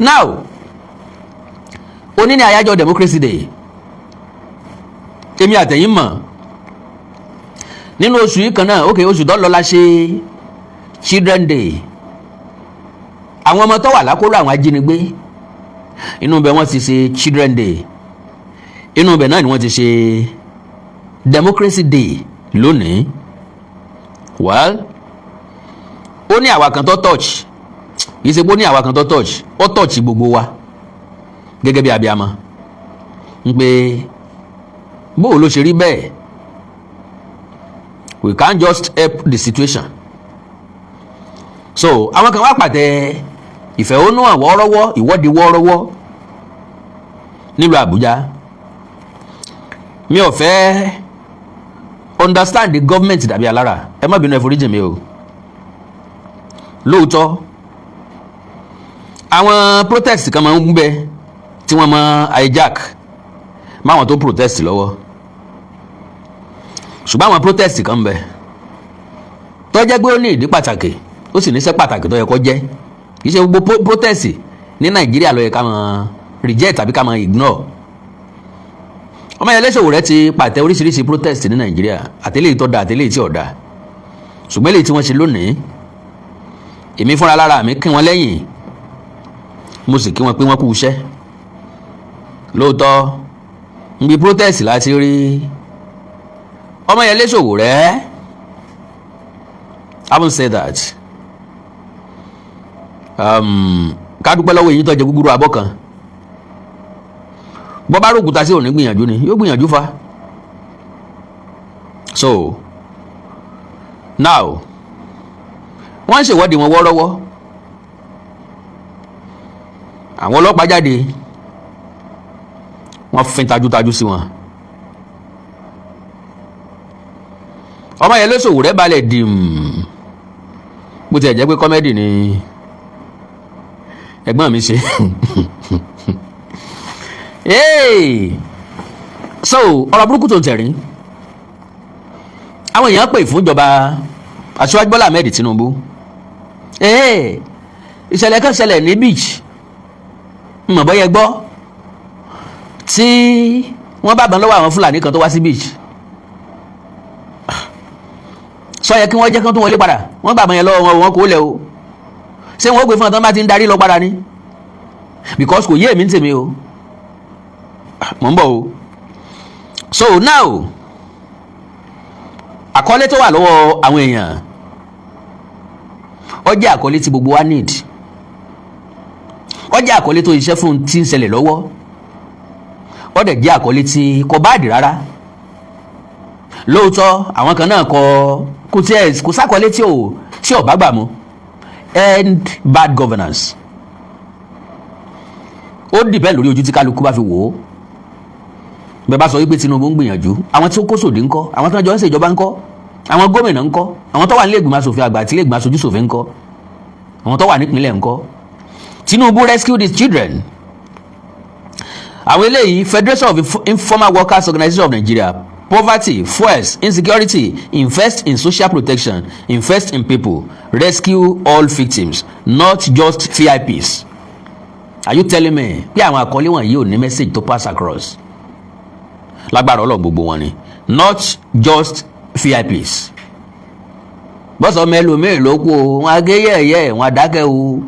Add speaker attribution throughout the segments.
Speaker 1: now òní ni àyájọ́ democracy day èmi àtẹ̀yìn mọ̀ nínú oṣù yìí kan náà oṣù tó lọ la ṣe children day àwọn ọmọ tó wà lákòrò àwọn ajínigbé inú bẹ̀ wọ́n ti ṣe children day inú bẹ̀ náà ni wọ́n ti ṣe democracy day lónìí well ó ní àwa kan tó touch yìí ṣe pé ó ní àwa kan tó touch ó touch gbogbo wa gẹ́gẹ́ bí abiyamọ ń pé bóò ló ṣe rí bẹ́ẹ̀ we can't just help the situation so àwọn kan wá pàtẹ ìfẹ̀hónúhàn wọ́ọ́rọ́wọ́ ìwọ́de wọ́ọ́rọ́wọ́ nílùú Àbújá mi ò fẹ́ understand the government dàbí alára ẹ má bínú ẹ foríjì mi o lóòótọ́ àwọn protest kan máa ń bẹ tí wọ́n máa hijack máwọn tó protest lọ́wọ́ ṣùgbọ́n àwọn protest kan bẹ tó jẹ́ pé ó ní ìdí pàtàkì ó sì níṣẹ́ pàtàkì tó yẹ kó jẹ́ kì í ṣe gbogbo protest ní Nàìjíríà ló yẹ ká máa reject tàbí ká máa ignore Ọmọyẹlé Sowore ti pàtẹ oríṣiríṣi protest ní Nàìjíríà àtẹlẹ́yìí tó da àtẹlẹ́yìí tí ò da ṣùgbọ́n eléyìí tí wọ́n ṣe lónìí èmi fúnra lára mi kí wọ́n lẹ́yìn mo sì kí wọ́n pé wọ́n kú iṣẹ́ lóòótọ́ níbi protest láti rí Ọmọyẹlé Sowore haven't said that ká dúpẹ́ lọ́wọ́ èyí tó jẹ gúgúrú abọ́ kan bọ́ bá rògùtà sí òní gbìyànjú ni yóò gbìyànjú fa so now wọ́n ń ṣèwọ́de wọn wọ́ọ́rọ́wọ́ àwọn ọlọ́pàá jáde wọ́n fin tajútajú sí wọn Ọmọyẹlé Sowore balẹ̀ dìm bó ti ẹ̀ jẹ́ pé kọ́mẹ́dì ni ẹ̀gbọ́n mi ṣe so ọ̀rọ̀ burúkú tó ń tẹ̀rín àwọn èèyàn pè fún ìjọba Aṣíwájú Bọ́lá Ahmed Tinubu ìṣẹ̀lẹ̀ kan ṣẹlẹ̀ ní beach mọ̀ bọ́yẹ gbọ́ tí wọ́n bá bàn lọ́wọ́ àwọn Fúlàní kan tó wá sí beach sọ yẹ kí wọ́n jẹ́ kí wọ́n tún wọlé padà wọ́n bàbá yẹn lọ́wọ́ wọn kò lẹ̀ o ṣé wọ́n gbé fún ọ̀tán bá ti ń darí lọ padà ni because kò yé èmi ń tèmi o mò ń bọ̀ o so now àkọlé tó wà lọ́wọ́ àwọn èèyàn ó jẹ́ àkọlé tí gbogbo wa need ó jẹ́ àkọlé tó iṣẹ́ fún tí ń ṣẹlẹ̀ lọ́wọ́ ó dẹ̀ jẹ́ àkọlé tí kò bá dì rárá lóòótọ́ àwọn kan náà kò sákọlé tí ò bá gbà mú end bad governance ó dìbẹ́ lórí ojú tí kálukú bá fi wò ó bẹ́ẹ̀ bá sọ wípé Tinubu ń gbìyànjú àwọn tí ó kó sòdí ńkọ́ àwọn tí wọ́n jọ ń ṣèjọba ńkọ́ àwọn gómìnà ńkọ́ àwọn tó wà nílé ìgbìmọ̀ asòfin àgbà àti ilé ìgbìmọ̀ aṣojú ṣòfin ńkọ́ àwọn tó wà nípìnlẹ̀ ńkọ́ Tinubu rescue these children àwọn eléyìí Federation of Informal Workers Organization of Nigeria poverty fuels insecurity invest in social protection invest in people rescue all victims not just VIPs are you telling me pé àwọn àkọlé wọ̀nyí ò ní message to pass across lágbára Ọlọ́run gbogbo wọn ni not just VIPs bọ́sọ̀ mẹ́lòmíì ló kú o wọn agéyẹ̀yẹ̀ wọn adákẹ́ o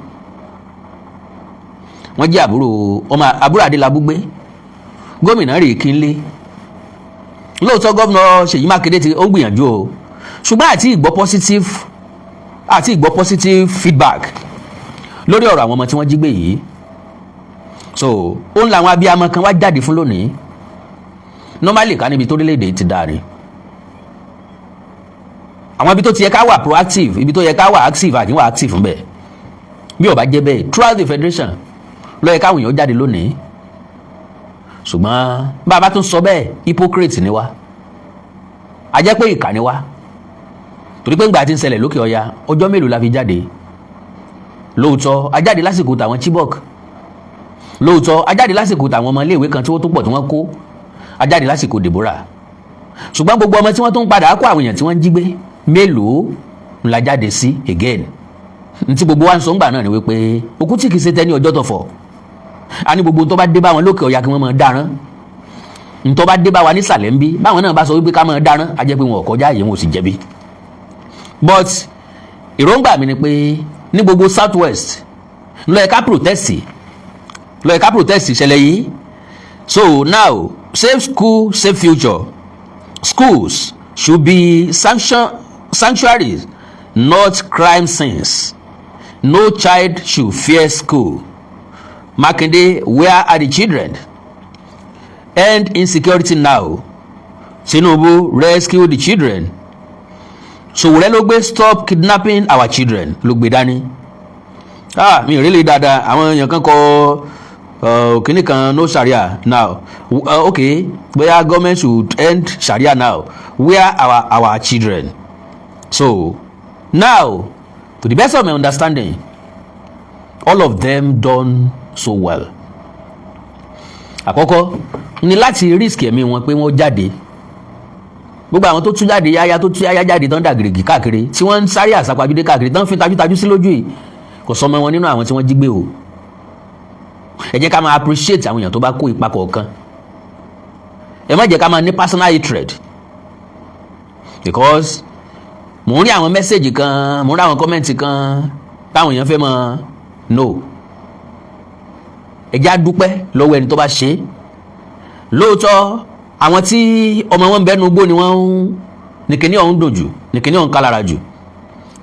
Speaker 1: wọ́n jẹ́ àbúrò Adélábù gbé gómìnà rèé kí n lé lóòótọ́ gómìnà Ṣèyí Mákindé ti ó gbìyànjú o ṣùgbọ́n àti ìgbọ́ positive feedback lórí ọ̀rọ̀ àwọn ọmọ tí wọ́n jí gbé yìí so ó ń làwọn abiyamọ kan wá jáde fún lónìí normally ká níbi tó orílẹ̀-èdè ti dáa ni àwọn ibi tó ti yẹ ká wà proactive ibi tó yẹ ká wà active àti wà active ń bẹ bí ó bá jẹ́ bẹ́ẹ̀ throughout the federation ló yẹ káwọn èèyàn jáde lónìí ṣùgbọ́n bàbá tún sọ bẹ́ẹ̀ hypocrite ni wá a jẹ́ pé ìkà ni wá torí pé ńgbà tí ń ṣẹlẹ̀ lókè ọya ọjọ́ mélòó la fi jáde lóòótọ́ a jáde lásìkò tàwọn Chibok lóòótọ́ a jáde lásìkò tàwọn ọmọ iléèwé kan tí wọ́n tó pọ̀ tí wọ́n kó a jáde lásìkò Deborah ṣùgbọ́n gbogbo ọmọ tí wọ́n tún padà kó àwọn èèyàn tí wọ́n jí gbé mélòó la jáde sí again ntí gbogbo wa ń sọ ńgbà náà ni wípé òkú tí kìí ṣe tẹ́ni ọjọ́ tọ̀fọ̀ a ní gbogbo tó bá dé bá wọn lókè ọ̀yà kí wọ́n máa dáràn ntọ́ bá dé bá wa nísàlẹ̀ ń bí báwọn náà bá sọ wípé ká máa dáràn á jẹ́ pé wọn ò kọjá àyè wọn ò sì jẹ̀bi. But ìròǹgbà mi ni pé ní gbogbo south west ló yẹ ká protest ìṣẹ̀lẹ̀ yìí. So now safe school safe future, schools should be sanctuaries, not crime scenes. No child should fear school. Makinde, where are the children? End insecurity now. Tinubu, rescue the children. Sowore ló gbé stop kidnapping our children ló gbé dání. Mi ò rí lè dáadáa àwọn èèyàn kan kọ kíní kan no sharia now. Okay, where government should end sharia now. Where are our children? So now, to the best of my understanding, all of them done so well. Àkọ́kọ́ ní láti risk ẹ̀mí wọn pé wọ́n jáde. Gbogbo àwọn tó tún jáde yáyá jáde tán dàgìrìgì káàkiri tí wọ́n ń sáré àsápajúdé káàkiri tán fi tajútajú sí lójú yìí kò sọmọ wọn nínú àwọn tí wọ́n jí gbé o. Ẹ jẹ́ ká máa appreciate àwọn èèyàn tó bá kó ipa kọ̀ọ̀kan. Ẹ má jẹ́ ká máa ní personal hatred, because mò ń rí àwọn mẹ́sẹ̀gì kan, mò ń rí àwọn kọ́mẹ́ǹtì kan táwọn èèyàn fẹ́ mọ̀ no. Ẹ jẹ́ á dúpẹ́ lọ́wọ́ ẹni tó bá ṣe. Lóòótọ́ àwọn tí ọmọ wọn bẹ́nu gbó ni wọ́n ní kíní ọ̀hún dùn jù, ní kíní ọ̀hún kálára jù.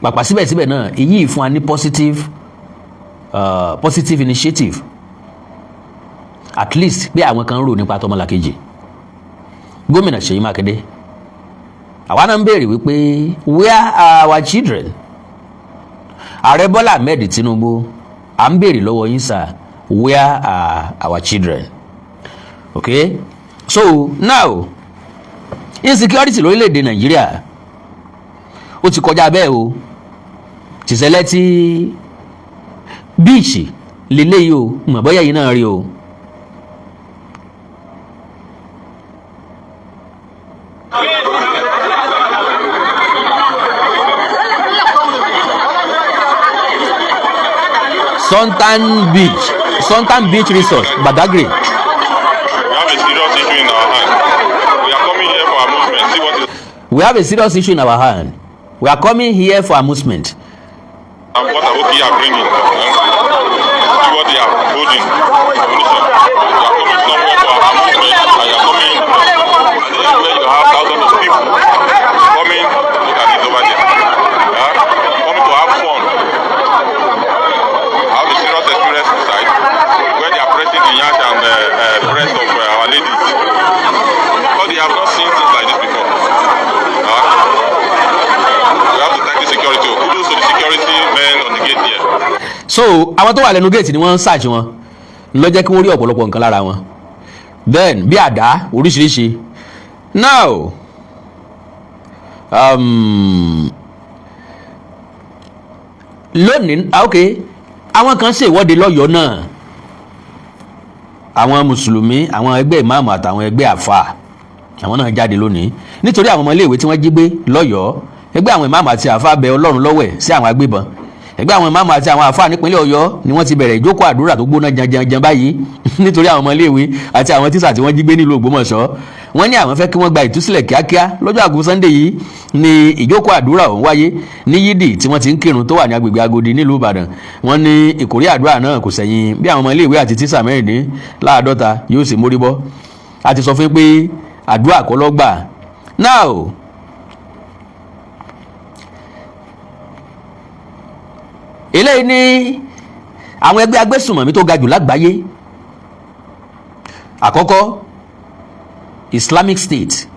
Speaker 1: Pàpà síbẹ̀síbẹ̀ náà èyí fún wa ní positive initiative, at least pé àwọn kan rò nípa tọmọlàkejì. Gómìnà Ṣèyí Mákindé, àwa náà ń béèrè wípé where are our children? Ààrẹ Bọ́lá Ahmed Tinubu, à ń béèrè lọ́wọ́ yín sà, where are our children? Okay, so now insecurity lórílẹ̀‐èdè Nàìjíríà ó ti kọjá bẹ́ẹ̀ o. Tìṣẹ̀lẹ̀ tí bíìchì lélẹ́yìí o, mọ̀ bọ́yá yìí náà rí o. Sultan Beach Resort, Badagry. We have a serious issue in our hand. We are coming here for amusement.
Speaker 2: What Aboki are bringing, see what they are holding. They are coming somewhere for amusement. Where you have thousands of people coming. Look at it over there. Coming to have fun. I have a serious experience inside where they are pressing the yacht and breast of our ladies, because they have not seen things like this before. We have to thank the security. Kudos to the security men on the gate here.
Speaker 1: So àwọn tó wà lẹ́nu gate ni wọ́n ń search wọn ló jẹ́ kí wọ́n rí ọ̀pọ̀lọpọ̀ nǹkan lára wọn. Then bí àdá oríṣiríṣi. Now lónìí okay, àwọn kan ṣe ìwọ́de lọ́yọ̀ọ́ náà, àwọn mùsùlùmí, àwọn ẹgbẹ́ ìmáàmù àtàwọn ẹgbẹ́ àfà, àwọn náà jáde lónìí nítorí àwọn ọmọ iléèwé tí wọ́n jí gbé lọ́yọ̀ọ́. Ẹgbẹ́ àwọn ìmáàmù àti àfà bẹ Ọlọ́run lọ́wẹ̀ sí àwọn agbébọn. Ẹgbẹ́ àwọn ìmáàmù àti àwọn àfà nípínlẹ̀ Ọ̀yọ́ ni wọ́n ti bẹ̀rẹ̀ ìjókòó àdúrà tó gbóná janjanjan báyìí nítorí àwọn ọmọ iléèwé àti àwọn tíṣà tí wọ́n jí gbé nílùú Ògbómọ̀ṣọ́. Wọ́n ní àwọn fẹ́ kí wọ́n gba ìtúsílẹ̀ kíákíá. Lọ́jọ́ àgùn Sunday yìí ni ìjókòó àdúrà ọ̀hún wáyé ní yídì tí wọ́n ti ń kírun tó wà ní agbègbè Agodi nílùú Ìbàdàn. Wọ́n ní ìkórè àdúrà náà kò sẹ́yìn bí àwọn ọmọ iléèwé àti tíṣà 54 yóò sì mórí bọ́. A ti sọ fún pé àdúrà kọ́ ló gbà. Now eléyìí ní àwọn ẹgbẹ́ agbésùnmọ̀mí tó ga jù lágbàáyé. Àkọ́kọ́ Islamic State,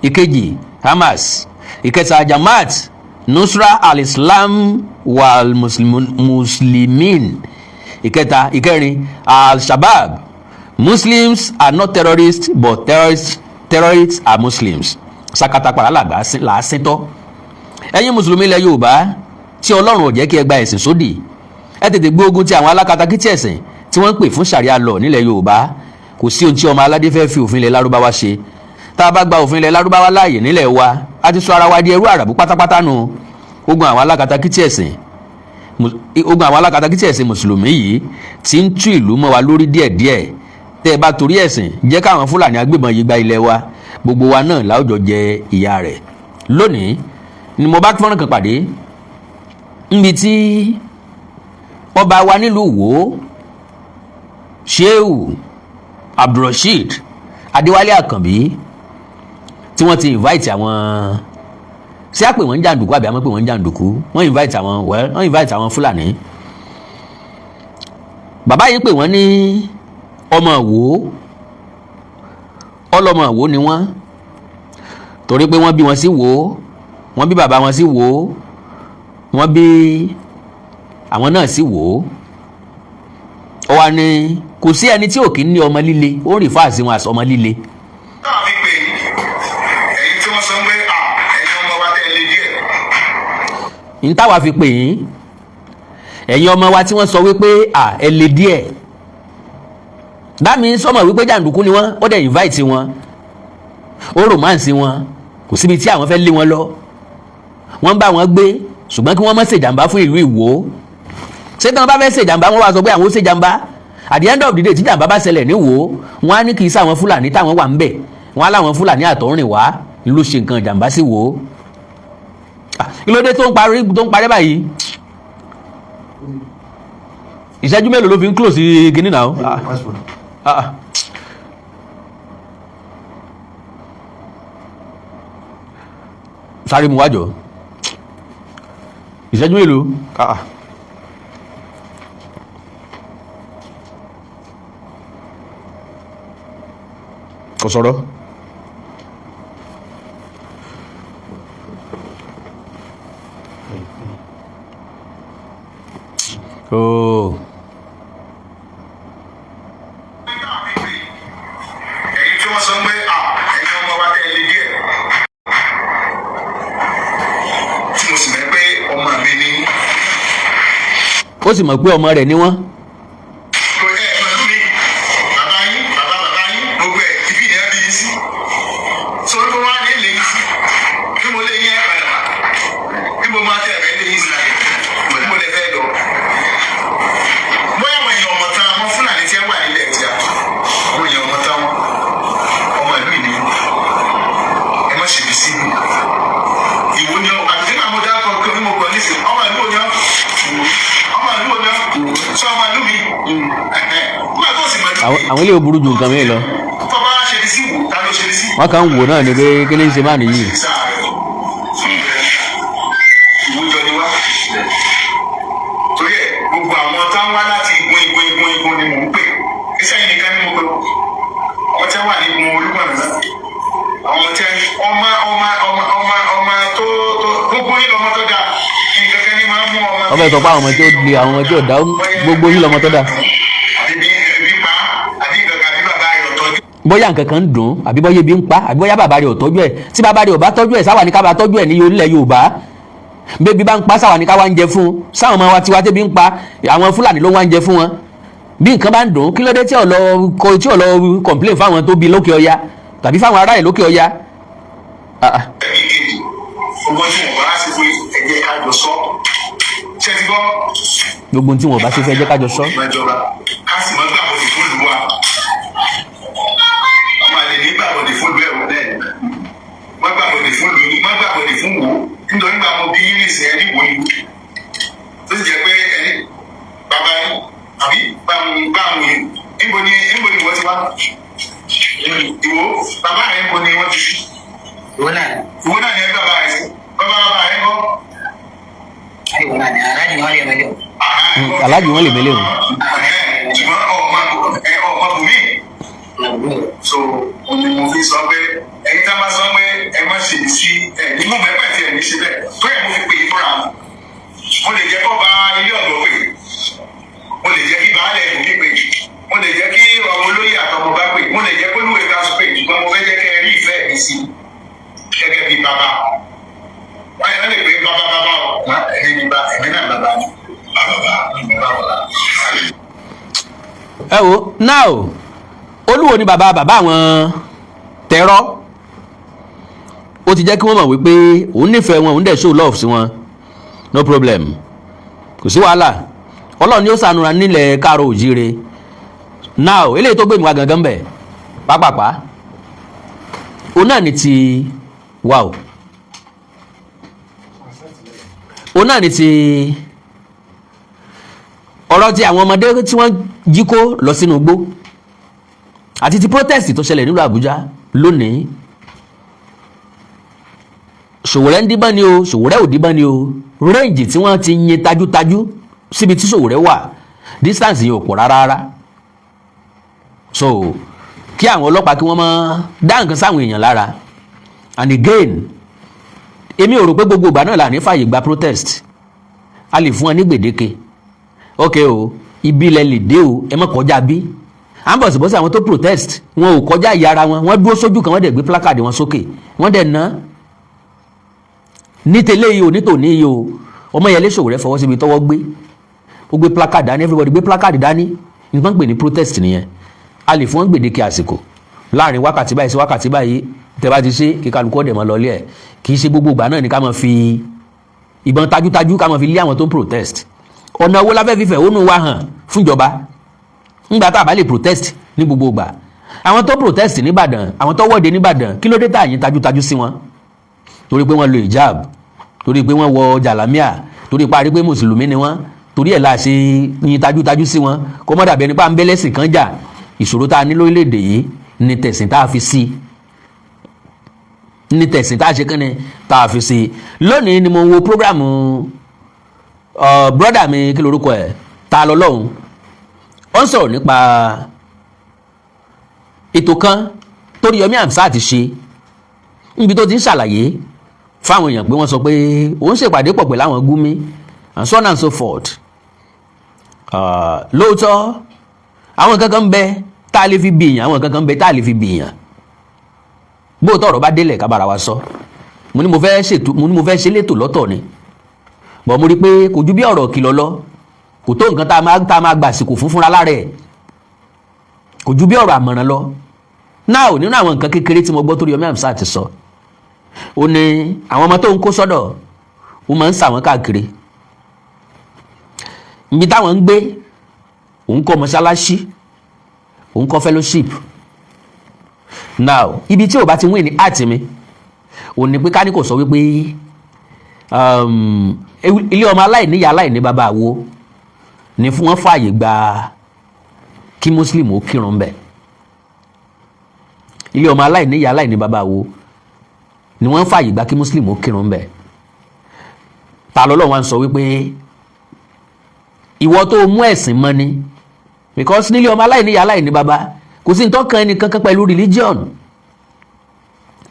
Speaker 1: ìkejì Hamas, ìkẹta Jamaat Nusra al-Islam wal Muslimin, ìkẹrin Al-Shabaab. Muslims are not terrorists but terrorists are Muslims. Sakata para làásìntọ́. Ẹ̀yin mùsùlùmí ilẹ̀ Yorùbá tí Ọlọ́run ò jẹ́ kí ẹ gba ẹ̀sìn sódì, ẹ tètè gbógun ti àwọn alákatakítí ẹ̀sìn tí wọ́n ń pè fún ṣàríà lọ nílẹ̀ Yorùbá. Kò sí ohun tí ọmọ aládé fẹ́ fi òfin ilẹ̀ Lárúbáwá ṣe. Tá a bá gba òfin ilẹ̀ Lárúbáwá láàyè nílẹ̀ wa, a ti sọ ara wa di ẹrú àràbù pátápátá nù. Ogun àwọn alákatakítí ẹ̀sìn ogun àwọn alákatakítí ẹ̀sìn mùsùlùmí yìí ti ń tú ìlú mọ́ wa lórí díẹ̀díẹ̀. Tẹ́ ẹ bá torí ẹ̀sìn jẹ́ káwọn Fúlàní agbébọn yìí gba ilẹ̀ wa, gbogbo wa náà láwùjọ jẹ ìyà rẹ̀. Lónìí ni mo bá fọ́nrán kan pàdé níbi tí ọba wa nílùú Ìwó Shehu Abdulrasheed Adéwálé Àkànbí tí wọ́n ti invite àwọn, ṣé àpè wọ́n ń jàǹdùkú àbí àmọ́ pé wọ́n ń jàǹdùkú, wọ́n invite àwọn Fúlàní. Bàbá yìí pè wọ́n ní ọmọ Ìwó, ọlọ́mọ Ìwó ni wọ́n, torí pé wọ́n bí wọn sí Ìwó, wọ́n bí bàbá wọn sí Ìwó, wọ́n bí àwọn náà sí Ìwó. Ó wá ní kò sí ẹni tí ò kí ní ọmọ líle, ó rí fáàsì wọn àti ọmọ líle. n táwa fi pè yín ẹ̀yin ọmọ wa tí wọ́n sọ wípé ẹ lè díẹ̀, dámi sọmọ wípé jàǹdùkú ni wọ́n, ó dẹ̀ invite wọn, ó romance wọn, kò síbi tí àwọn fẹ́ lé wọn lọ, wọ́n bá wọn gbé, ṣùgbọ́n kí wọ́n má ṣèjàmbá fún ìlú Ìwó. Ṣé tí wọ́n bá fẹ́ ṣèjàmbá wọ́n wá sọ pé àwọn ó ṣèjàmbá, at the end of the day tí jàmbá bá ṣẹlẹ̀ ní Ìwó, wọ́n á ní kì í sáwọn Fúlàní táwọn wà ń bẹ̀, wọ́n á láwọn Fúlàní àtọ̀rìn wá ló ṣe nǹkan jàmbá sí Ìwó. Kí ló dé tó ń parí báyìí? Ìṣẹ́jú mélòó ló fi ń close sí kinní náà? Sáré mu wájọ. Ìṣẹ́jú mélòó? Kò sọ̀rọ̀. Oh. Ó sì mọ̀ pé ọmọ rẹ̀ ni wọ́n. Àwọn ilé òburú ju nǹkan mìíràn lọ. Wọ́n kàn ń wò náà ni pé kí ni ń ṣe máa nìyí.
Speaker 3: Torí ẹ̀ gbogbo àwọn tá ń wá láti igun ni mò ń pè. Iṣẹ́ yìí nìkan ni mo pè. Àwọn tí wọ́n wà ní igun Olúmọ̀nà náà. Àwọn tí ọmọ tó gbogbo yín lọmọ tó dáa. Nǹkan kan ní máa ń mú ọmọ.
Speaker 1: Wọ́n fẹ́ sọ pé àwọn ọmọ tí ó le, àwọn ọmọ tí ò dá, gbogbo yín lọmọ tó dáa. Bóyá nǹkan kan ń dùn àbí bóyá ebi ń pa àbí bóyá bàbá rẹ̀ ò tọ́jú ẹ̀, tí bàbá rẹ̀ ò bá tọ́jú ẹ̀ sáwà ní ká bá tọ́jú ẹ̀ ní orílẹ̀ Yorùbá. Bébí bá ń pa sáwà ní ká wá ń jẹ fún, sáwọn ọmọ wa tiwa tẹ́bí ń pa àwọn Fúlàní ló wá ń jẹ fún wọn. Bí nǹkan bá ń dùn kí ló dé tí ò lọ complain fáwọn tó bí lókè ọya tàbí fáwọn ará ẹ̀ lókè ọya. Gbogbo tí wọn bá ṣe fẹ́ jẹ́ ká jọ sọ.
Speaker 3: Gbàgbọ́dé fún ìlú ẹ̀wọ̀n náà wọ́n gbàgbọ́dé fún ìlú wọ́n gbàgbọ́dé fún Ìwó nítorí nígbà mo bí yín sí ẹni Ìwó ìlú tó sì jẹ́ pé ẹni bàbá yín àbí báwọn yìí níbo ni wọ́n ti wá Ìwó bàbá rẹ̀ níbo ni wọ́n ti fi Ìwó náà ni ẹ bàbá rẹ̀ sí bàbá rẹ̀ kọ́.
Speaker 1: Aláàjì wọn lè mẹ́lẹ̀ o.
Speaker 3: Ṣùgbọ́n ọmọ bùnmí. So mo fi sọ pé ẹni tá a máa sọ pé ẹ má ṣe sí nínú mẹ́fà tí ẹ ní ṣe bẹ́ẹ̀ tó yẹ mo fi pè é fúnra mo lè jẹ́ kó bá ilé ọ̀dọ́ pè mo lè jẹ́ kí baálé ìlú mi pè mo lè jẹ́ kí ọmọ olóyè àtọmọ bá pè mo lè jẹ́ kó lóye ká sọ pé ṣùgbọ́n mo fẹ́ jẹ́ kẹ́ ẹ rí ìfẹ́ mi sí gẹ́gẹ́ bí bàbá wọ́n yẹn lè pè bàbá o ẹ̀mí náà bàbá
Speaker 1: ẹ wo now Olúwo ni bàbá àwọn Tẹ́rọ́, ó ti jẹ́ kí wọ́n mọ̀ wípé òun nífẹ̀ẹ́ wọn, òun dẹ̀ show love sí wọn, no problem. kò sí wàhálà ọlọ́run ni ó ṣàánú nílẹ̀ káàrọ̀ òjíire. Now eléyìí tó gbé mi wá gangan bẹ̀ pápápá òun náà ni ti wow òun náà ni ti ọ̀rọ̀ ti àwọn ọmọdé tí wọ́n jí kó lọ sínú igbó àti ti protest tó ṣẹlẹ̀ nílùú Àbújá lónìí. Sowore ń díbọ́n ni o, Sowore ò díbọ́n ni o, range tí wọ́n ti yin tajútajú síbi tí Sowore wà distance yìí ò pọ̀ rárá. So kí àwọn ọlọ́pàá kí wọ́n máa dá nǹkan sáwọn èèyàn lára. And again èmi ò rò pé gbogbo ìgbà náà là ní fàyè gba protest. A lè fún wọn ní gbèdéke. Ok o, ibi ilẹ̀ lè dé o, ẹ má kọjá bí. À ń bọ̀ síbọ̀ sí àwọn tó protest wọn ò kọjá ìyá ara wọn, wọ́n dúró sójú kan wọ́n dẹ̀ gbé placard wọn sókè wọ́n dẹ̀ ná. Ní tẹ́lẹ̀ yìí o, ní tòní yìí o, Ọmọyẹlé Sowore fọwọ́ síbi tọ́wọ́ gbé, ó gbé placard dání, everybody gbé placard dání, nǹkan pè ní protest nìyẹn. A lè fún wọn gbèdéke àsìkò láàrin wákàtí báyìí sí wákàtí báyìí tẹ́ bá ti ṣe kí kálukú ọ̀dẹ̀ mọ́ lọlé ẹ̀. Kì í ṣe gbogbo ìgbà náà ni ká máa fi ìbọn tajútajú ká máa fi lé àwọn tó ń protest. Ọ̀nà wo la fẹ́ fi fẹ̀hónú wa hàn fúnjọba ńgbà tá a bá lè protest ní gbogbo ìgbà. Àwọn tó protest nìbàdàn, àwọn tó wọ́de nìbàdàn, kí ló dé tá àyín tajútajú sí wọn? Torí pé wọ́n lo hijab, torí pé wọ́n wọ jàlámíà, torí pé a rí pé mùsùlùmí ni wọ́n, torí ẹ̀ la ṣe yin tajútajú sí wọn kó mọ́ dàbí ẹni pa ń bẹ́lẹ́sìn kan jà. Ìṣòro tá a ní lórílẹ̀‐èdè yìí ni tẹ̀sìn tá a fi sí, ní tẹ̀sìn tá a ṣe kánni tá a fi sí. Lónìí ni mo wo prógrámù brọ́dà mi kí lorúkọ ẹ̀ Ta Lọ́lọ́hun, ó ń sọ̀rọ̀ nípa ètò kan Toríyọmí Hamzat ṣe níbi tó ti ń ṣàlàyé fáwọn èèyàn pé wọ́n sọ pé òun ṣèpàdé pọ̀ pẹ̀lú àwọn Gumi and so on and so forth. Lóòótọ́ àwọn kankan ń bẹ tá a lè fi bìyàn, àwọn kankan ń bẹ tá a lè fi bìyàn. Bóòtọ́ ọ̀rọ̀ bá délẹ̀ ká bára wa sọ. Mo ní mo fẹ́ ṣe létò lọ́tọ̀ ni, bọ̀ mo rí pé kò ju bí ọ̀rọ̀ kìlọ̀ lọ, kò tó nǹkan tá a máa gbà àsìkò fúnra lára ẹ̀, kò ju bí ọ̀rọ̀ àmọ̀ràn lọ. Náà nínú àwọn nǹkan kékeré tí mo gbọ́ Toríyọmí Hamzat ti sọ, ó ní àwọn ọmọ tó ń kó sọ́dọ̀ ó máa ń sà wọ́n káàkiri. Ibi táwọn ń gbé òun kọ́ mọ́ṣáláṣí, òun kọ́ fellowship. Now ibi tí ò bá ti wí ní àti mi ò ní pé ká ní kò sọ wípé ilé ọmọ aláìníyá aláìní bàbá àwo ni fún wọn fààyè gba kí Muslim ó kírun bẹ̀. Ilé ọmọ aláìníyá aláìní bàbá àwo ni wọ́n fààyè gba kí Muslim ó kírun bẹ̀. Ta Lọ́lọ́hun wá ń sọ wípé ìwọ tó mú ẹ̀sìn mọ́ ni, because nílé ọmọ aláìníyá aláìní bàbá kò sí nǹkan ẹni kankan pẹ̀lú religion.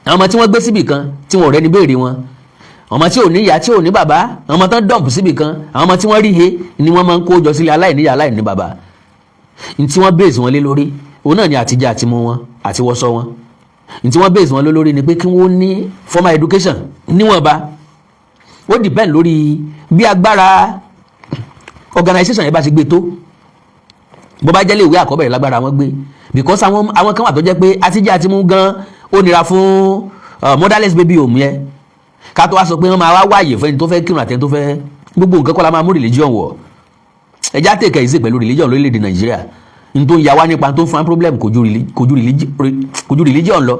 Speaker 1: Àwọn ọmọ tí wọ́n gbé síbì kan tí wọ́n rẹ́ni béèrè wọn, ọmọ tí ò ní ìyá tí ò ní bàbá, àwọn ọmọ tán dọ̀mpù síbì kan, àwọn ọmọ tí wọ́n rí he ni wọ́n máa ń kó jọ sílé aláìníyá aláìní bàbá. Ní tí wọ́n bèèsì wọn lé lórí òun náà ni àtijẹ àti mu wọn àti wọṣọ wọn. Ní tí wọ́n bèèsì wọn lé lórí ni pé kí wọ́n ní formal education níwọ̀nba. Ó depend lórí bí agbára organization yẹn bá ti gbé tó. Bó bá jẹ́ lé ìwé àkọ́bẹ̀rẹ̀ lágbára wọn gbé, because àwọn kan wà tó jẹ́ pé àtijẹ àti mu gan ó nira fún motherless baby home yẹn. Ká tó wá sọ pé wọ́n máa wá wáyè fún ẹni tó fẹ́ kírun àti ẹni tó fẹ́ gbogbo nǹkan kọ́ la máa mú religion wọ̀. Ẹja tèkẹ́ ìsè pẹ̀lú religion lórílẹ̀‐èdè Nàìjíríà. N tó ń ya wá nípa tó ń fún problem kò ju religion lọ.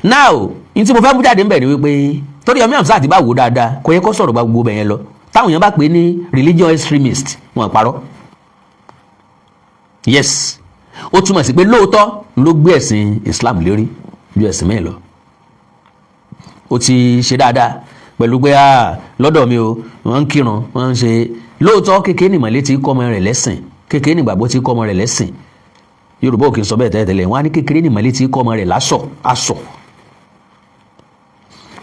Speaker 1: Now n tí mo fẹ́ mú jáde ń bẹ̀ ni wípé Toríyọmí Hamzat bá wò dáadáa kò yẹ kó sọ̀rọ̀ bá gbogbo bẹ̀yẹn lọ. Táwọn èèyàn bá pè é ní religion extremist wọn parọ́. Yes, ó túmọ̀ sí pé lóòótọ́ ló gbé ẹ̀sìn Islam lérí ju ẹ̀sìn mẹ́rin lọ. Ó ti ṣe dáadáa pẹ̀lú pé lọ́dọ̀ mi o wọ́n ń kírun wọ́n ń ṣe lóòótọ́ kékeré nìmọ̀lé tí kọ́ ọmọ rẹ̀ lẹ́sìn, kékeré nìgbàgbọ́ tí kọ́ ọmọ rẹ̀ lẹ́sìn. Yorùbá ò kì í sọ bẹ́ẹ̀ tẹ́lẹ̀ wọ́n á ní kékeré nìmọ̀lé tí kọ́ ọmọ rẹ̀ aṣọ.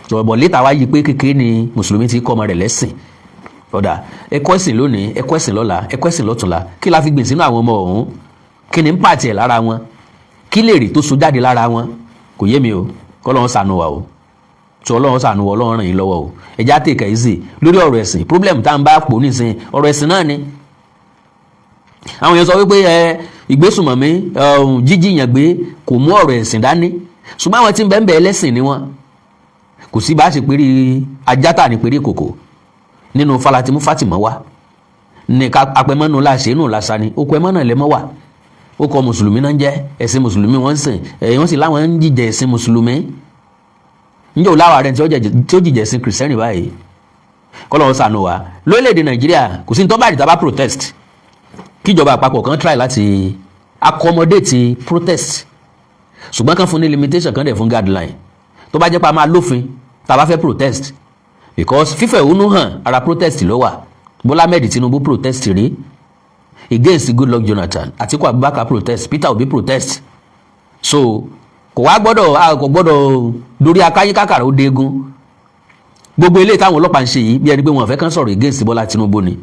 Speaker 1: Sọ̀rọ̀ létà wá yí pé kékeré ni mùsùlùmí tí kọ́ ọmọ rẹ̀ lẹ́sìn. Ọ̀dà ẹ̀kọ́ ẹ̀sìn lónìí, ẹ̀kọ́ ẹ̀sìn lọ́la, ẹ̀kọ́ ẹ̀sìn lọ́tùnla, kí la fi gbìn sínú àwọn ọmọ ọ̀hún? Kí ni ń pàtì ẹ̀ lára wọn? Kí lè rí tó so jáde lára wọn? Kò yé mi o, k'Ọlọ́run ṣàánú wa o. Tí Ọlọ́run ṣàánú wa, Ọlọ́run ràn yín lọ́wọ́ o. Ẹja take it easy lórí ọ̀rọ̀ ẹ̀sìn, problem tá à ń bá pò nísìnyí ọ̀rọ̀ ẹ̀sìn náà ni. Àwọn èèyàn sọ wípé ìgbésùnmọ̀mí jíjìyàn gbé kò mú ọ̀rọ̀ ẹ̀sìn dání, ṣùgbọ́n àwọn tí ń bẹ́ẹ̀ ẹlẹ́sìn ni wọ́n. Kò sí bá ṣe péré ajátà ní péré kòkò nínú falatimu Fatima wa. ní ká apẹmọ́nù láṣẹ nù lásà ni okò ẹmọ́ náà lẹ́mọ́ wà ó kọ mùsùlùmí náà ń jẹ́ ẹ̀sìn mùsùlùmí wọ́n ń sìn wọ́n sì láwọn ń jíjẹ ẹ̀sìn mùsùlùmí níjẹ́ òláwà rẹ̀ tí ó jíjẹ ẹ̀sìn kìrìsìtẹ́nì báyìí kọ́lọ́wọ́ sànù wa lórílẹ̀‐èdè nàìjíríà kò sí ní tọ́ba àdìtà bá protest kíjọba àpapọ̀ kan try láti accommodate protest ṣùgbọ́n kan fún ní limitation kan dẹ̀ fún guideline tó bá jẹ́ pa máa lófin tá a bá fẹ́ protest because fífẹ̀hónú hàn ara protest ló wà Bọ́lá Ahmed Tinubu protest rí against Goodluck Jonathan Atiku Abubakar protest Peter Obi protest so kò wá gbọ́dọ̀ lórí akáyí kákàrà ó dégun gbogbo eléyìí táwọn ọlọ́pàá ń ṣe yìí bí ẹni pé wọn fẹ́ kàn sọ̀rọ̀ against Bọ́lá Tinubu ni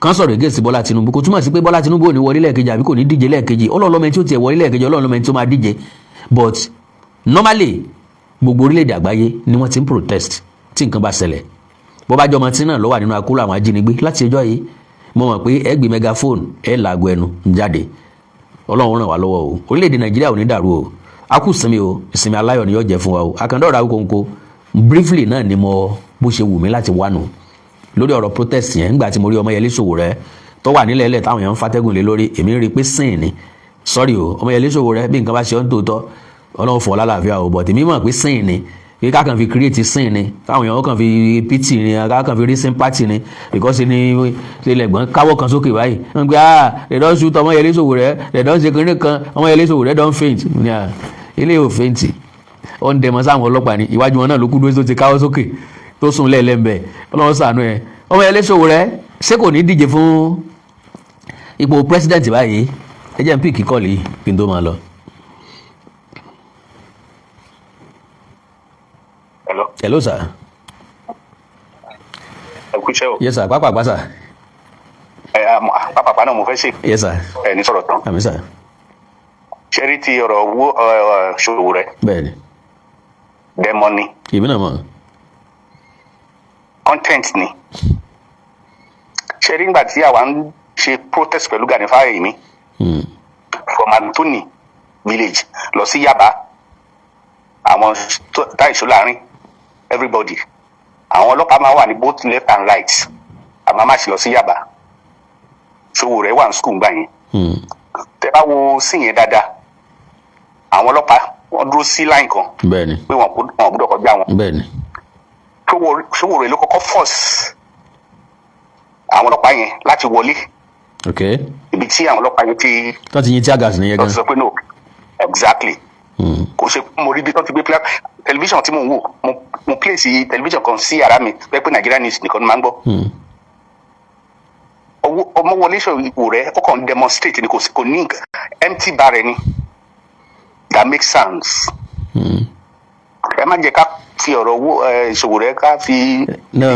Speaker 1: kàn sọ̀rọ̀ against Bọ́lá Tinubu kò túmọ̀ sí pé Bọ́lá Tinubu ò ní wọlé lẹ́ẹ̀kejì àbí kò ní díje lẹ́ẹ̀kejì ọlọ́ọ̀lọ́mọ tí ó tiẹ̀ wọlé lẹ́ẹ̀kejì ọlọ́ọ̀lọ́mọ tí ó máa díje but normally gbogbo orílẹ̀-èdè àgbáyé ni wọ́n ti ń protest tí nǹkan bá ṣẹlẹ̀ bó bá jọmọ tí náà ló wà nínú akóló àwọn ajínigbé láti ẹjọ́ yìí mo mọ̀ pé ẹ gbé megaphone ẹ làágùn ẹnu jáde ọlọ́run ràn wá lọ́wọ́ o orílẹ̀-èdè nàìjíríà ò ní dàrú o a kú sinmi o ìsinmi aláyọ̀ ni yóò jẹ́ fún wa o àkàndọ̀rọ̀ Awíkonko briefly náà ni mo bó ṣe wù mí láti wá nù lórí ọ̀rọ̀ protest yẹn nígbà tí mo rí Ọmọyẹlé Sowore tó wà nílẹ̀ ẹlẹ̀ táwọn èèyàn ń fatẹ́gùn lé lórí èmi rí i pé sìn ni sorry o Ọmọyẹlé Sowore bí nǹkan bá ṣe ọ́ ń tòótọ́ ọlọ́run fọ̀ lálàáfíà o but èmi mọ̀ pé sìn ni pé ká kàn fi create sin ni káwọn èèyàn kàn fi pity ni ká kàn fi rí sympathy ni because ni lẹ́gbọ̀n káwọ́ kan sókè báyìí wọ́n gbé they don shoot Ọmọyẹlé Sowore they don ṣe kínní kan Ọmọyẹlé Sowore don faint ilé ò faint ó ń dẹmọ sáwọn ọlọ́pàá ni ìwájú wọn náà ló kú dúró tó ti káwọ́ sókè tó sùn lẹ́ẹ̀lẹ́mbẹ̀ ọlọ́run ṣàánú ẹ̀ Ọmọyẹlé Sowore ṣé kò ní díje fún ipò president báyìí ẹ jẹ́ n pick kọ́ọ̀lì kí n tó máa lọ. Hello sir.
Speaker 4: Ẹ kú iṣẹ́ o.
Speaker 1: Yes sir, pápá sir.
Speaker 4: Pápá náà mo fẹ́ ṣe.
Speaker 1: Yes sir.
Speaker 4: Ní sọ̀rọ̀ tán.
Speaker 1: Àmì sir.
Speaker 4: Ṣé rí ti ọ̀rọ̀ owó Sowore?
Speaker 1: Bẹ́ẹ̀ni.
Speaker 4: Dẹ́mọ́ ni.
Speaker 1: Èmi náà mọ̀.
Speaker 4: Content ni. Ṣé rí nígbà tí àwa ń ṣe protest pẹ̀lú Gani Fáyèmí? From Anthony village lọ sí Yaba. Àwọn táìṣó láàrin everybody àwọn ọlọ́pàá máa wà ní both left and right àmọ́ má ṣe lọ sí Yaba Sowore wà ní school gbà yẹn tẹ bá wo sí yẹn dáadáa àwọn ọlọ́pàá wọ́n dúró sí line kan
Speaker 1: bẹ́ẹ̀ni
Speaker 4: pé wọ́n gbọ́dọ̀ kọjá wọn
Speaker 1: bẹ́ẹ̀ni
Speaker 4: Sowore ló kọ́kọ́ force àwọn ọlọ́pàá yẹn láti wọlé ibi tí àwọn ọlọ́pàá yẹn ti
Speaker 1: tó ti yin tear gas nìyẹn gan
Speaker 4: sọ pé no exactly kò ṣe mo rí bí tó ti gbé tẹlifíṣàn tí mò ń wò mo place tẹlifíṣàn kan sí yàrá mi pé Nigeria news nìkan ni máa ń gbọ́. Ọmọwọlé Sowore ó kàn demonstrate ni kò ní empty bar ni that makes sense. ẹ má jẹ́ ká fi ọ̀rọ̀ owó Sowore ká fi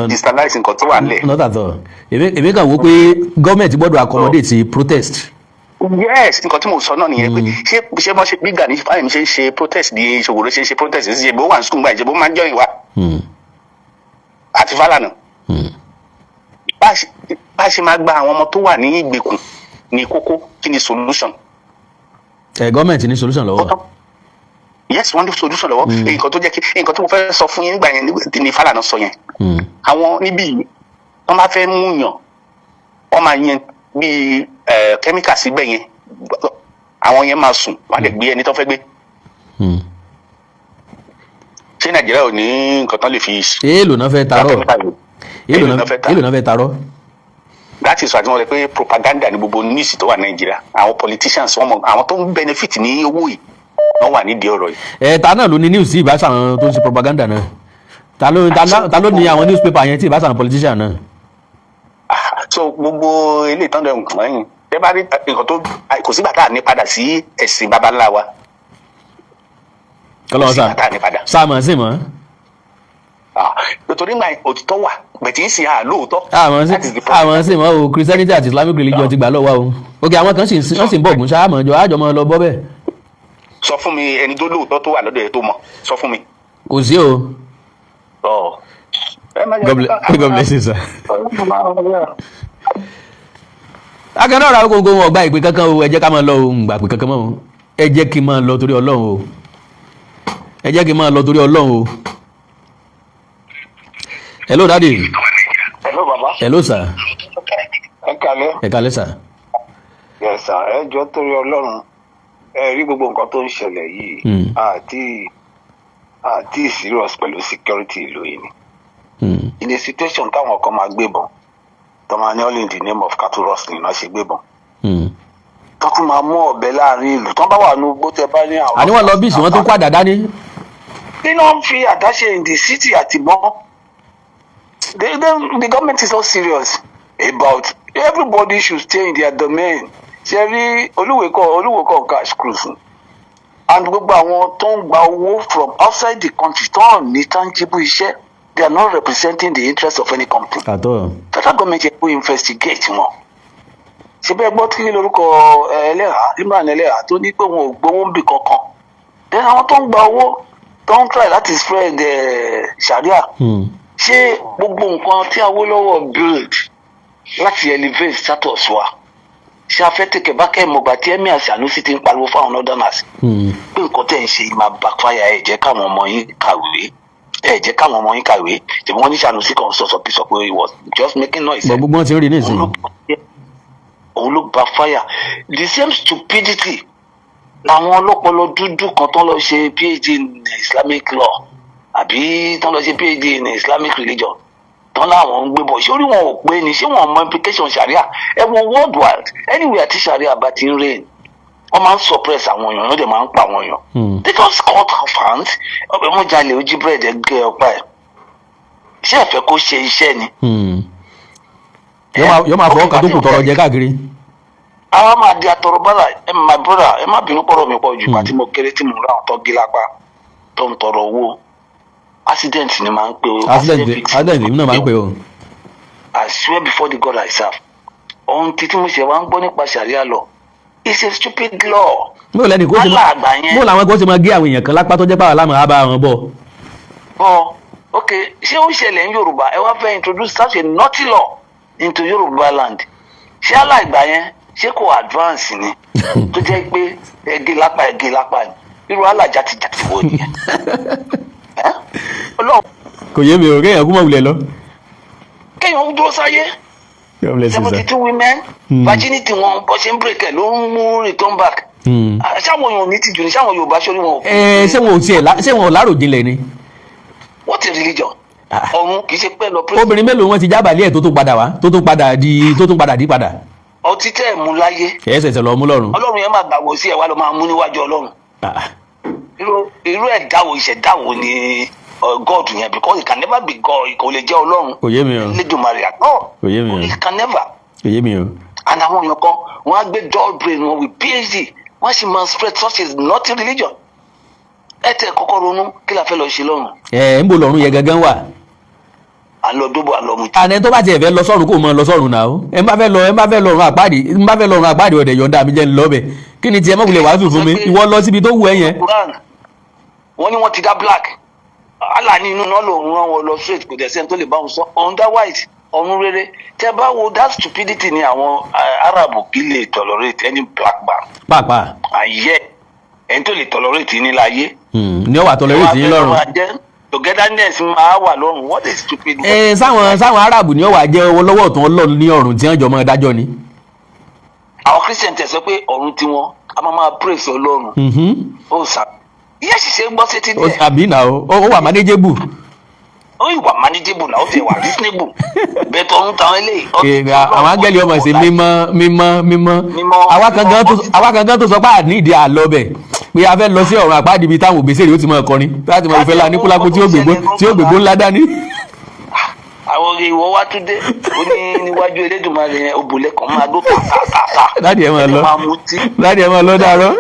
Speaker 4: destabilize nǹkan tó wà nílẹ̀.
Speaker 1: not at all èmi kàn wò pé gọ́ọ̀mẹ̀ntì gbọ́dọ̀ accommodate protest.
Speaker 4: Yes, nǹkan tí mo sọ náà nìyẹn pé ṣé wọ́n ṣe bí Gani Fáyèmí ṣe ń ṣe protest di Sowore ṣe ń ṣe protest ṣe bó wà ní school báyìí ṣe bó máa ń jọyìn wa àti Fálànà bá a ṣe máa gba àwọn ọmọ tó wà ní ìgbèkùn ní kókó kí ni solution.
Speaker 1: Gọ́ọ̀mẹ̀ntì ní solution lọ́wọ́.
Speaker 4: Yes, wọ́n ní solution lọ́wọ́ nǹkan tó jẹ́ kí nǹkan tí mo fẹ́ sọ fún yín nígbà yẹn ní Fálànà sọ yẹn àwọn níbí yìí wọ́n máa fẹ́ mú yàn wọ́n máa yẹn bíi kẹ́míkà síbẹ̀ yẹn àwọn yẹn máa sùn wọ́n á lè gbé ẹni tó fẹ́ gbé. ṣé Nàìjíríà ò ní nǹkan tán lè fi.
Speaker 1: èèlò náà fẹ́ tarọ́ èèlò náà fẹ́ tarọ́.
Speaker 4: that is why wọ́n rẹ̀ pé propaganda ní gbogbo news tó wà Nàìjíríà àwọn politicians àwọn tó ń benefit ní owó yìí wọ́n wà nídìí ọ̀rọ̀ yìí.
Speaker 1: ta náà ló ní news tí ìbáṣà àwọn tó ń ṣe propaganda náà ta ló ní àwọn newspaper yẹn tí ìbáṣà àwọn politician náà.
Speaker 4: So gbogbo ilé ìtàn dẹ̀hùn lẹ́yìn ẹ bá rí nǹkan tó kò sígbà tá à ní padà sí ẹ̀sìn babaláwa wa.
Speaker 1: Kọ́lọ́ sáàmù sí mọ́.
Speaker 4: Nítorí náà òtítọ́ wà bẹ̀tí ń sin àlóòótọ́.
Speaker 1: àmọ́ sí mọ́ o Christianity àti Islamic religion ti gbà lọ́wọ́ o. ok àwọn kan sì ń bọ̀ ògùn sáà mọ̀ jọ àjọmọ́ lọ bọ́ bẹ́ẹ̀.
Speaker 4: Sọ fún mi ẹni tó lóòótọ́ tó wà lọ́dọ̀ ẹ̀ tó mọ̀ sọ fún mi.
Speaker 1: Kò sí o. God bless you, sir. Akẹ́nọ̀rọ̀ Awíkonko wọn gba ìpè kankan o ẹ jẹ́ ká máa lọ o ń gbà pé kankan mọ́ o ẹ jẹ́ kí n máa lọ torí Ọlọ́run o ẹ jẹ́ kí n máa lọ torí Ọlọ́run o. Hello daddy.
Speaker 4: Hello baba.
Speaker 1: Hello sir.
Speaker 4: Ẹ kàlẹ́.
Speaker 5: kalẹ́.
Speaker 1: ẹ kalẹ́ sà.
Speaker 5: Yes sir, ẹ jọ̀ọ́ torí Ọlọ́run ẹ rí gbogbo nǹkan tó ń ṣẹlẹ̀ yìí àti serious pẹ̀lú security ìlú yìí ni. In a situation táwọn kan máa gbébọn tó máa ní all in the name of cattle rustling náà ṣe gbébọn. tó tún máa mú ọ̀bẹ láàrin ìlú tó bá wà ní ugbó tẹ bá ní àwọn.
Speaker 1: àníwọ̀n lọ bíìsì wọn tó kó àdá dání.
Speaker 5: nínú ń fi àdáṣe in the city àtìmọ́. The government is not serious about everybody should stay in their domain. ṣe rí olúwèkọ cash cruise and gbogbo àwọn tó ń gba owó from outside the country tó ń ní tangible iṣẹ́ they are not representing the interest of any company.
Speaker 1: àtọ.
Speaker 5: federal government yẹ kó investigate wọn. ṣe bẹ́ẹ̀ gbọ́ tí lórúkọ ẹlẹ́hà Imran ẹlẹ́hà tó ní pé wọn ò gbowó ń bì kankan. then àwọn tó ń gba owó tó ń try láti spread sharia. ṣé gbogbo nǹkan tí Awólọ́wọ̀ build láti elevate status wa ṣé a fẹ́ tẹ̀kẹ̀ bá kẹ́ mọ̀gbà tí Emir Sanusi ti ń pariwo fáwọn northerners pé nǹkan tẹ̀ ń ṣe máa backfire ẹ̀ jẹ́ káwọn ọmọ yín kàwé ṣèbí wọ́n ní Sanusi kan sọ pé he was just making noise.
Speaker 1: gbogbo wọn ti ń rí nísìnyí.
Speaker 5: òun ló backfire the same stupidity làwọn ọlọ́pọlọ dúdú kan tó lọ ṣe PhD in Islamic law àbí tó lọ ṣe PhD in Islamic religion tán láwọn ń gbé bọ̀ ṣé orí wọn ò pé ni ṣé wọn mọ implication sharia ẹ wo worldwide anywhere tí sharia bá ti ń reign wọn máa ń suppress àwọn èèyàn wọn dẹ̀ máa ń pa àwọn èèyàn they just cut off hands ọbẹ̀ wọn jalè ojú búrẹ́dì ẹgbẹ́ ọgbà ẹ̀ ṣé ẹ fẹ́ kó ṣe iṣẹ́ ni.
Speaker 1: yóò máa fọwọ́ kan tó kù tọrọ jẹ káàkiri.
Speaker 5: àwa máa di atọrọ bọ́lá my brother ẹ má bínú pọ̀rọ̀ mi pọ̀ jù àti mo kéré tí mo rà ọ̀tọ́ gí lápá tó ń tọrọ owó accident ni máa ń pè o.
Speaker 1: accident èmi náà máa ń pè o.
Speaker 5: I swear before the God I serve ohun tí mo ṣe wá ń gbọ́ nípa sharia law it's a stupid law.
Speaker 1: mo lẹ́nu kó làwọn kó ṣe máa gé àwọn èèyàn kan lápá tó jẹ́ pàwọn aláàmọ̀ á bá wọn bọ̀.
Speaker 5: ok ṣé ó ń ṣẹlẹ̀ ní Yorùbá ẹ wá fẹ́ introduce such a naughty law into Yorùbá land ṣé aláìgbà yẹn ṣé kò advance ni tó jẹ́ pé ẹgé lápá ni irú alájàtìjàtì wo nìyẹn.
Speaker 1: kò yé mi o kéèyàn kú mọ̀ wulẹ̀ lọ.
Speaker 5: kéèyàn dúró sáyé 72 women virginity wọn bọ́ ṣe ń break ẹ̀ ló ń mú return back. ṣáwọn èèyàn ní tìjú ni ṣáwọn Yorùbá ṣorí wọn.
Speaker 1: ṣé wọn ò láròjinlẹ̀ ni.
Speaker 5: what a religion. ọ̀run kì í ṣe pẹ́ lọ.
Speaker 1: obìnrin mélòó wọn ti jábàálẹ̀ ẹ̀ tó tún padà dí padà.
Speaker 5: ọtí tẹ́ ẹ̀ mú láyé.
Speaker 1: ẹ̀ ṣẹ̀ṣẹ̀ lọ mú lọ́run.
Speaker 5: Ọlọ́run yẹn máa gbàgbọ́ sí ẹ̀ wá lọ máa mú níwájú Ọlọ́run. irú ìṣẹ̀dáwo ni God yẹn because it can never be God kò lè jẹ́ Ọlọ́run.
Speaker 1: kò yé mi o.
Speaker 5: Lédùmarè àtọ́.
Speaker 1: kò yé mi o.
Speaker 5: it can never.
Speaker 1: kò yé mi o.
Speaker 5: and àwọn èèyàn kan wọ́n á gbé dull brain wọn with PhD wọ́n sì máa spread such as not religion. ẹ tẹ kọ́kọ́ ronú kí la fẹ́ lọ ṣe lọ́run.
Speaker 1: ń bo lọ́run yẹn gangan wà.
Speaker 5: àlọ́ dóbò àlọ́ mu.
Speaker 1: àná tó bá tiẹ̀ fẹ́ lọ sọ́run kó mọ lọ sọ́run náà o ẹ má fẹ́ lọ́run àpáàdì ọ̀dẹ̀ yọ̀ǹda mi jẹ́ ń lọ bẹ̀ kí ni tiẹ̀ mọ̀kùlẹ̀ wàásù fún mi ìwọ lọ síbi tó wù ẹ́ yẹn.
Speaker 5: wọ́n ní wọ́n ti dá black Allah ní inú náà lòun rán wọn lọ straight kò dẹ̀ sẹ́ni tó lè bá wọn sọ ọ̀hún dá white ọ̀hún rere tẹ́ bá wo that stupidity ni àwọn Arabu kì í lè tolerate any black man.
Speaker 1: pàápàá.
Speaker 5: àyẹ ẹni tó lè tolerate ní láyé.
Speaker 1: ni ó wà tolerate yín lọ́rùn.
Speaker 5: togetherness máa wà lọ́rùn what is stupid.
Speaker 1: sáwọn Arabu ni ó wà jẹ́ owó lọ́wọ́ ọ̀tún Ọlọ́run ní ọ̀run tí wọ́n jọ mọ́ dájọ́ ni.
Speaker 5: àwọn Christian tẹ̀ sọ pé ọ̀run tiwọn a máa praise Ọlọ́run. ó sà yẹ́ ṣiṣẹ́ gbọ́ sétí díẹ̀.
Speaker 1: àbí náà ó wà manageable.
Speaker 5: ó ìwà manageable náà ó ti wà reasonable bẹ́ẹ̀ tó ń tan eléyìí.
Speaker 1: àwọn áńgẹ́lì ọmọ sí mímọ́ àwa kankan tó sọ pé àníìdí àlọ́ bẹ̀ pé a fẹ́ lọ sí ọ̀run àpáàdì ibi táwọn òbèsèrè ó ti mọ̀ kọrin láti mọ̀ ìfẹ́ la nípúlápú tí ó gbègbó ńlá dání.
Speaker 5: àwọn ìwọ wá tún dé ó ní níwájú Elédùmarè yẹn òbúlẹ̀ kan máa dó tàtàtà.
Speaker 1: láti ẹ̀ máa lọ dàárọ̀.